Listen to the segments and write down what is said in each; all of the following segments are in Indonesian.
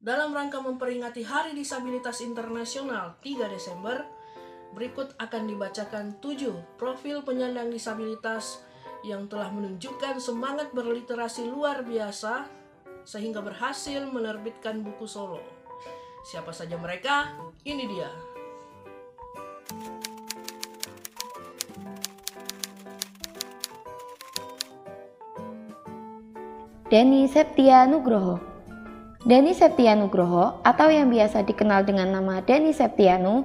Dalam rangka memperingati Hari Disabilitas Internasional 3 Desember, berikut akan dibacakan 7 profil penyandang disabilitas yang telah menunjukkan semangat berliterasi luar biasa sehingga berhasil menerbitkan buku solo. Siapa saja mereka? Ini dia. Denny Septia Nugroho. Denny Septia Nugroho atau yang biasa dikenal dengan nama Denny Septianu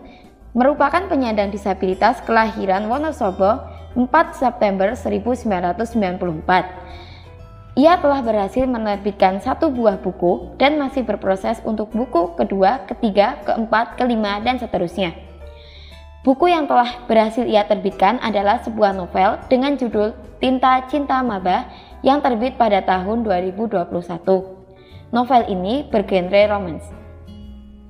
merupakan penyandang disabilitas kelahiran Wonosobo 4 September 1994. Ia telah berhasil menerbitkan 1 buah buku dan masih berproses untuk buku kedua, ketiga, keempat, kelima, dan seterusnya. Buku yang telah berhasil ia terbitkan adalah sebuah novel dengan judul Tinta Cinta Maba yang terbit pada tahun 2021. Novel ini bergenre romance.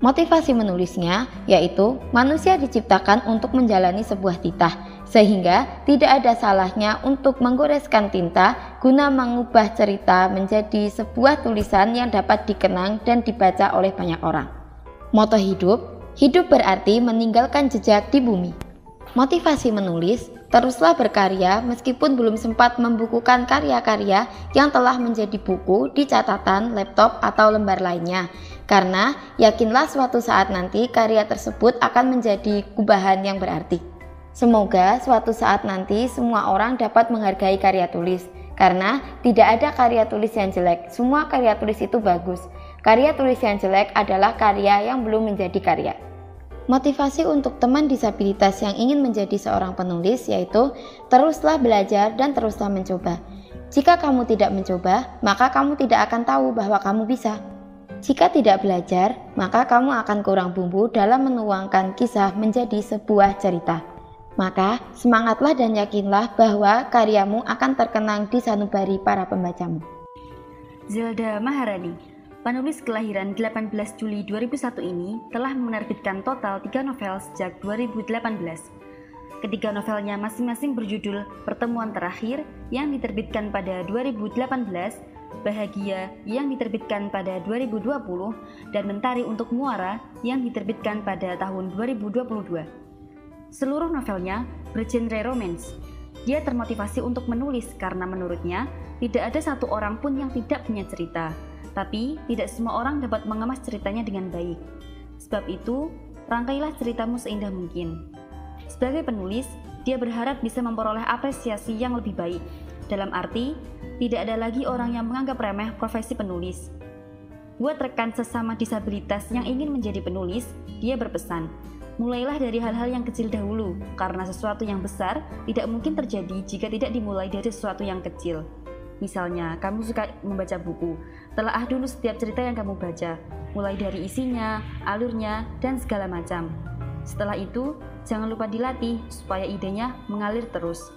Motivasi menulisnya yaitu manusia diciptakan untuk menjalani sebuah titah, sehingga tidak ada salahnya untuk menggoreskan tinta guna mengubah cerita menjadi sebuah tulisan yang dapat dikenang dan dibaca oleh banyak orang. Moto hidup, hidup berarti meninggalkan jejak di bumi. Motivasi menulis, teruslah berkarya meskipun belum sempat membukukan karya-karya yang telah menjadi buku di catatan, laptop, atau lembar lainnya. Karena yakinlah suatu saat nanti karya tersebut akan menjadi kubahan yang berarti. Semoga suatu saat nanti semua orang dapat menghargai karya tulis. Karena tidak ada karya tulis yang jelek, semua karya tulis itu bagus. Karya tulis yang jelek adalah karya yang belum menjadi karya. Motivasi untuk teman disabilitas yang ingin menjadi seorang penulis yaitu teruslah belajar dan teruslah mencoba. Jika kamu tidak mencoba, maka kamu tidak akan tahu bahwa kamu bisa. Jika tidak belajar, maka kamu akan kurang bumbu dalam menuangkan kisah menjadi sebuah cerita. Maka semangatlah dan yakinlah bahwa karyamu akan terkenang di sanubari para pembacamu. Zelda Maharani, penulis kelahiran 18 Juli 2001 ini telah menerbitkan total 3 novel sejak 2018. Ketiga novelnya masing-masing berjudul Pertemuan Terakhir yang diterbitkan pada 2018, Bahagia yang diterbitkan pada 2020, dan Mentari untuk Muara yang diterbitkan pada tahun 2022. Seluruh novelnya bergenre romance. Dia termotivasi untuk menulis karena menurutnya tidak ada satu orang pun yang tidak punya cerita. Tapi, tidak semua orang dapat mengemas ceritanya dengan baik. Sebab itu, rangkailah ceritamu seindah mungkin. Sebagai penulis, dia berharap bisa memperoleh apresiasi yang lebih baik. Dalam arti, tidak ada lagi orang yang menganggap remeh profesi penulis. Buat rekan sesama disabilitas yang ingin menjadi penulis, dia berpesan, mulailah dari hal-hal yang kecil dahulu, karena sesuatu yang besar tidak mungkin terjadi jika tidak dimulai dari sesuatu yang kecil. Misalnya, kamu suka membaca buku, telaah dulu setiap cerita yang kamu baca, mulai dari isinya, alurnya, dan segala macam. Setelah itu, jangan lupa dilatih supaya idenya mengalir terus.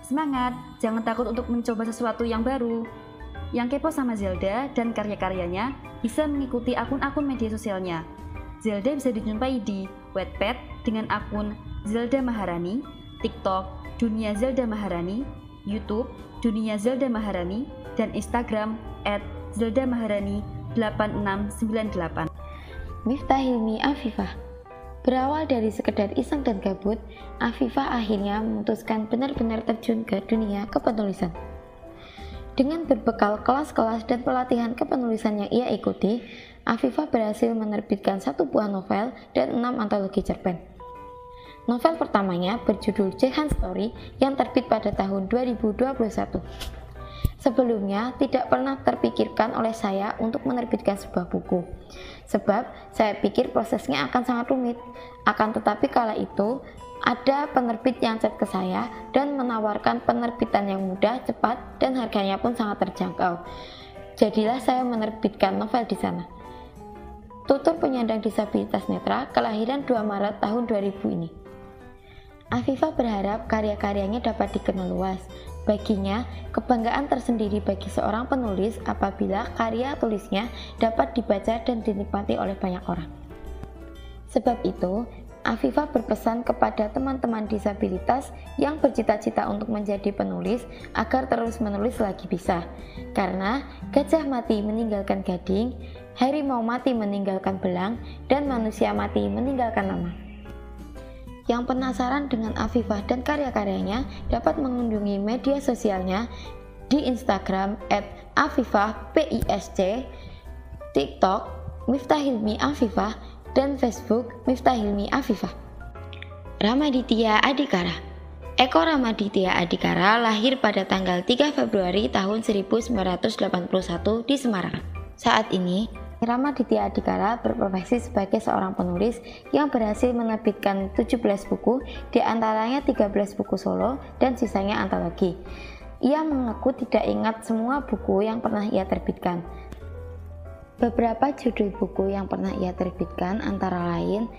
Semangat, jangan takut untuk mencoba sesuatu yang baru. Yang kepo sama Zelda dan karya-karyanya bisa mengikuti akun-akun media sosialnya. Zelda bisa dijumpai di Wattpad dengan akun Zelda Maharani, TikTok Dunia Zelda Maharani, YouTube Dunia Zelda Maharani, dan Instagram @ZeldaMaharani8698. Miftah Hilmi Afifah. Berawal dari sekedar iseng dan gabut, Afifah akhirnya memutuskan benar-benar terjun ke dunia kepenulisan. Dengan berbekal kelas-kelas dan pelatihan kepenulisan yang ia ikuti, Afifah berhasil menerbitkan 1 buah novel dan 6 antologi cerpen. Novel pertamanya berjudul Jehan Story yang terbit pada tahun 2021. Sebelumnya tidak pernah terpikirkan oleh saya untuk menerbitkan sebuah buku, sebab saya pikir prosesnya akan sangat rumit. Akan tetapi kala itu ada penerbit yang chat ke saya dan menawarkan penerbitan yang mudah, cepat, dan harganya pun sangat terjangkau. Jadilah saya menerbitkan novel di sana. Tutur penyandang disabilitas netra kelahiran 2 Maret tahun 2000 ini. Afifah berharap karya-karyanya dapat dikenal luas. Baginya, kebanggaan tersendiri bagi seorang penulis apabila karya tulisnya dapat dibaca dan dinikmati oleh banyak orang. Sebab itu, Afifah berpesan kepada teman-teman disabilitas yang bercita-cita untuk menjadi penulis agar terus menulis lagi bisa. Karena gajah mati meninggalkan gading, harimau mati meninggalkan belang, dan manusia mati meninggalkan nama. Yang penasaran dengan Afifah dan karya-karyanya dapat mengunjungi media sosialnya di Instagram @afifahpisc, TikTok Miftah Hilmi Afifah, dan Facebook Miftah Hilmi Afifah. Ramaditya Adhikara. Eko Ramaditya Adhikara lahir pada tanggal 3 Februari tahun 1981 di Semarang. Saat ini, Ramaditya Adhikara berprofesi sebagai seorang penulis yang berhasil menerbitkan 17 buku, di antaranya 13 buku solo dan sisanya antologi. Ia mengaku tidak ingat semua buku yang pernah ia terbitkan. Beberapa judul buku yang pernah ia terbitkan antara lain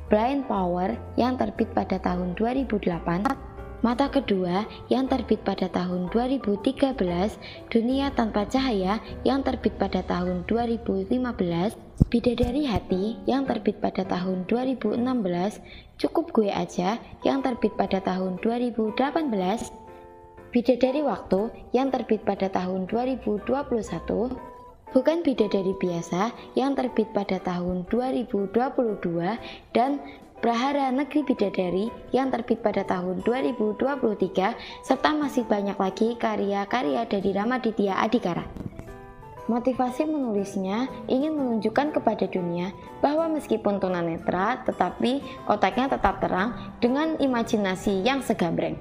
Blind Power yang terbit pada tahun 2008, Mata Kedua yang terbit pada tahun 2013, Dunia Tanpa Cahaya yang terbit pada tahun 2015, Bidadari Hati yang terbit pada tahun 2016, Cukup Gue Aja yang terbit pada tahun 2018, Bidadari Waktu yang terbit pada tahun 2021, Bukan Bidadari Biasa yang terbit pada tahun 2022, dan Prahara Negeri Bidadari yang terbit pada tahun 2023, serta masih banyak lagi karya-karya dari Ramaditya Adhikara. Motivasi menulisnya ingin menunjukkan kepada dunia bahwa meskipun tunanetra, tetapi otaknya tetap terang dengan imajinasi yang segambreng.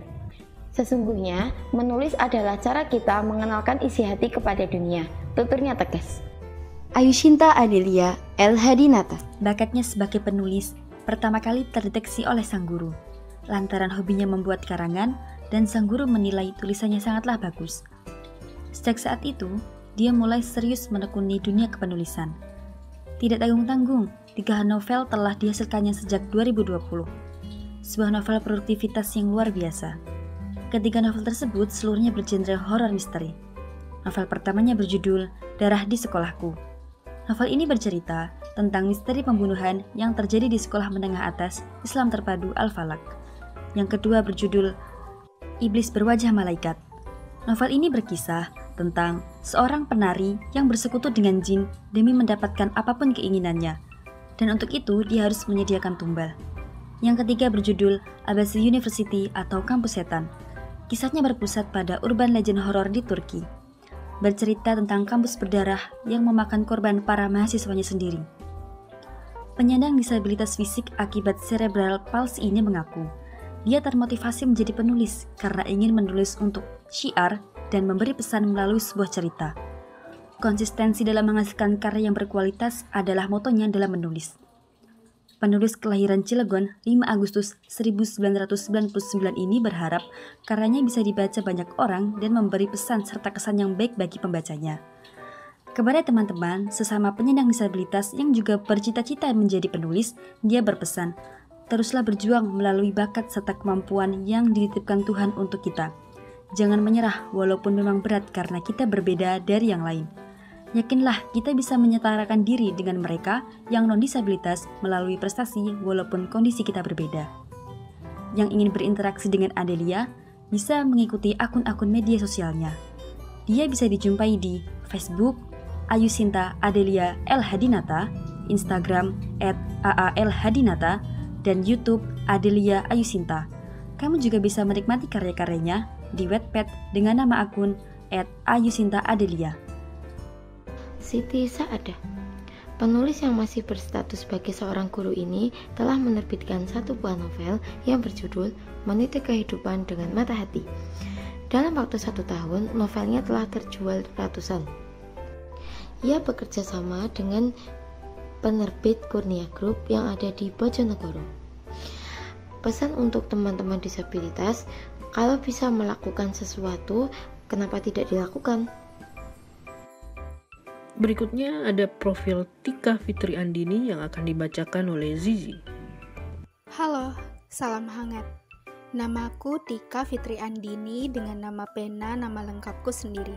Sesungguhnya, menulis adalah cara kita mengenalkan isi hati kepada dunia, tuturnya tegas. Ayushinta Adelia El Hadinata. Bakatnya sebagai penulis pertama kali terdeteksi oleh sang guru, lantaran hobinya membuat karangan dan sang guru menilai tulisannya sangatlah bagus. Sejak saat itu, dia mulai serius menekuni dunia kepenulisan. Tidak tanggung-tanggung, 3 novel telah dihasilkannya sejak 2020. Sebuah novel produktivitas yang luar biasa. Ketiga novel tersebut seluruhnya bergenre horor misteri. Novel pertamanya berjudul Darah di Sekolahku. Novel ini bercerita tentang misteri pembunuhan yang terjadi di sekolah menengah atas Islam Terpadu Al-Falak. Yang kedua berjudul Iblis Berwajah Malaikat. Novel ini berkisah tentang seorang penari yang bersekutu dengan jin demi mendapatkan apapun keinginannya, dan untuk itu dia harus menyediakan tumbal. Yang ketiga berjudul Abasi University atau Kampus Setan. Kisahnya berpusat pada urban legend horor di Turki. Bercerita tentang kampus berdarah yang memakan korban para mahasiswanya sendiri. Penyandang disabilitas fisik akibat cerebral palsy ini mengaku, dia termotivasi menjadi penulis karena ingin menulis untuk syiar dan memberi pesan melalui sebuah cerita. Konsistensi dalam menghasilkan karya yang berkualitas adalah motonya dalam menulis. Penulis kelahiran Cilegon 5 Agustus 1999 ini berharap karyanya bisa dibaca banyak orang dan memberi pesan serta kesan yang baik bagi pembacanya. Kepada teman-teman sesama penyandang disabilitas yang juga bercita-cita menjadi penulis, dia berpesan, teruslah berjuang melalui bakat serta kemampuan yang dititipkan Tuhan untuk kita. Jangan menyerah walaupun memang berat karena kita berbeda dari yang lain. Yakinlah kita bisa menyetarakan diri dengan mereka yang non-disabilitas melalui prestasi walaupun kondisi kita berbeda. Yang ingin berinteraksi dengan Adelia bisa mengikuti akun-akun media sosialnya. Dia bisa dijumpai di Facebook Ayushinta Adelia El Hadinata, Instagram @aalhadinata, dan YouTube Adelia Ayushinta. Kamu juga bisa menikmati karya-karyanya di Wattpad dengan nama akun @ayushinta_adelia. Siti Saadah. Penulis yang masih berstatus sebagai seorang guru ini telah menerbitkan satu buah novel yang berjudul Meniti Kehidupan dengan Mata Hati. Dalam waktu 1 tahun, novelnya telah terjual ratusan. Ia bekerja sama dengan penerbit Kurnia Group yang ada di Bojonegoro. Pesan untuk teman-teman disabilitas, kalau bisa melakukan sesuatu, kenapa tidak dilakukan? Berikutnya ada profil Tika Fitri Andini yang akan dibacakan oleh Zizi. Halo, salam hangat. Namaku Tika Fitri Andini dengan nama pena nama lengkapku sendiri.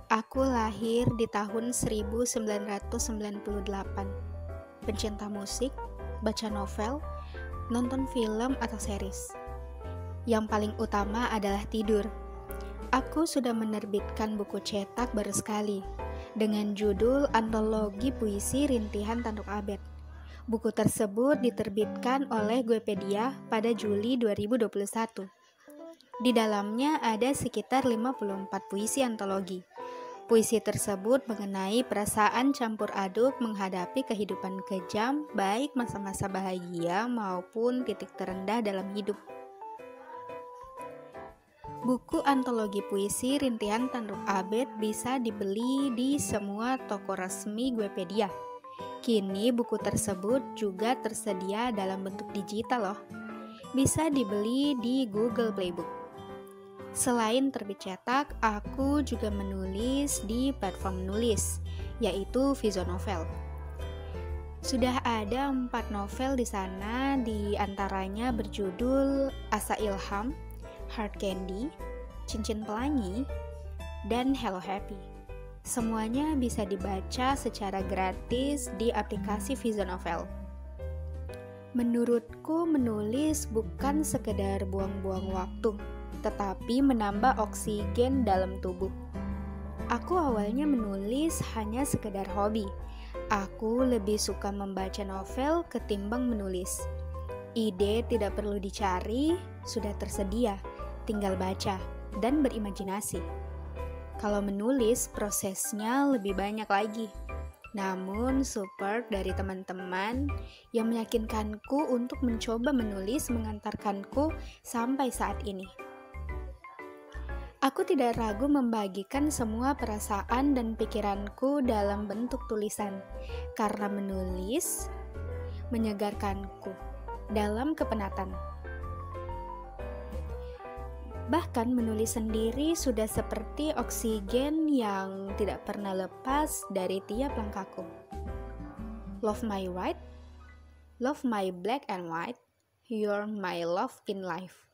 Aku lahir di tahun 1998. Pencinta musik, baca novel, nonton film atau series. Yang paling utama adalah tidur. Aku sudah menerbitkan buku cetak baru sekali. dengan judul Antologi Puisi Rintihan Tanduk Abet. Buku tersebut diterbitkan oleh Guepedia pada Juli 2021. Di dalamnya ada sekitar 54 puisi antologi. Puisi tersebut mengenai perasaan campur aduk menghadapi kehidupan kejam, baik masa-masa bahagia maupun titik terendah dalam hidup. Buku antologi puisi Rintihan Tanduk Abet bisa dibeli di semua toko resmi Guepedia. Kini buku tersebut juga tersedia dalam bentuk digital loh. Bisa dibeli di Google Playbook. Selain terbit cetak, aku juga menulis di platform nulis, yaitu Vizonovel. Sudah ada 4 novel di sana, di antaranya berjudul Asa Ilham, Heart Candy, Cincin Pelangi, dan Hello Happy. Semuanya bisa dibaca secara gratis di aplikasi Vizonovel. Menurutku menulis bukan sekedar buang-buang waktu, tetapi menambah oksigen dalam tubuh. Aku awalnya menulis hanya sekedar hobi. Aku lebih suka membaca novel ketimbang menulis. Ide tidak perlu dicari, sudah tersedia, tinggal baca dan berimajinasi. Kalau menulis, prosesnya lebih banyak lagi. Namun, support dari teman-teman yang meyakinkanku untuk mencoba menulis mengantarkanku sampai saat ini. Aku tidak ragu membagikan semua perasaan dan pikiranku dalam bentuk tulisan, karena menulis menyegarkanku dalam kepenatan. Bahkan menulis sendiri sudah seperti oksigen yang tidak pernah lepas dari tiap langkahku. Love my white, love my black and white, you're my love in life.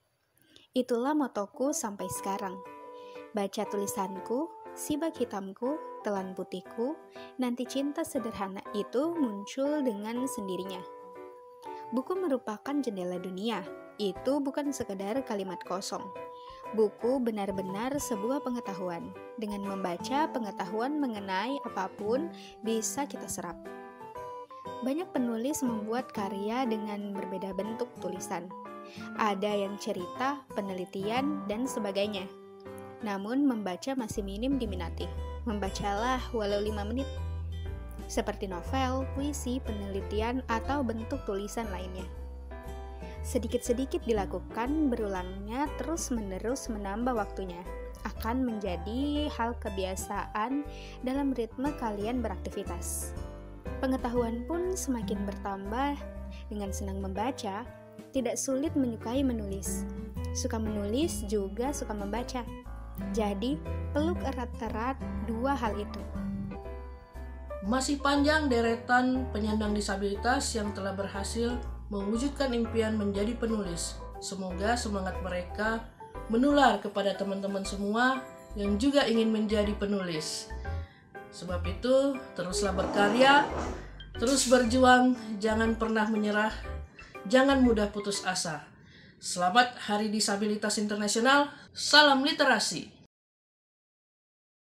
Itulah motoku sampai sekarang. Baca tulisanku, sibak hitamku, telan putihku, nanti cinta sederhana itu muncul dengan sendirinya. Buku merupakan jendela dunia, itu bukan sekedar kalimat kosong. Buku benar-benar sebuah pengetahuan. Dengan membaca, pengetahuan mengenai apapun bisa kita serap. Banyak penulis membuat karya dengan berbeda bentuk tulisan. Ada yang cerita, penelitian, dan sebagainya. Namun membaca masih minim diminati. Membacalah walau 5 menit. Seperti novel, puisi, penelitian, atau bentuk tulisan lainnya. Sedikit-sedikit dilakukan, berulangnya terus-menerus menambah waktunya. Akan menjadi hal kebiasaan dalam ritme kalian beraktivitas. Pengetahuan pun semakin bertambah. Dengan senang membaca, tidak sulit menyukai menulis. Suka menulis juga suka membaca. Jadi, peluk erat-erat dua hal itu. Masih panjang deretan penyandang disabilitas yang telah berhasil mewujudkan impian menjadi penulis. Semoga semangat mereka menular kepada teman-teman semua yang juga ingin menjadi penulis. Sebab itu, teruslah berkarya, terus berjuang, jangan pernah menyerah, jangan mudah putus asa. Selamat Hari Disabilitas Internasional, salam literasi.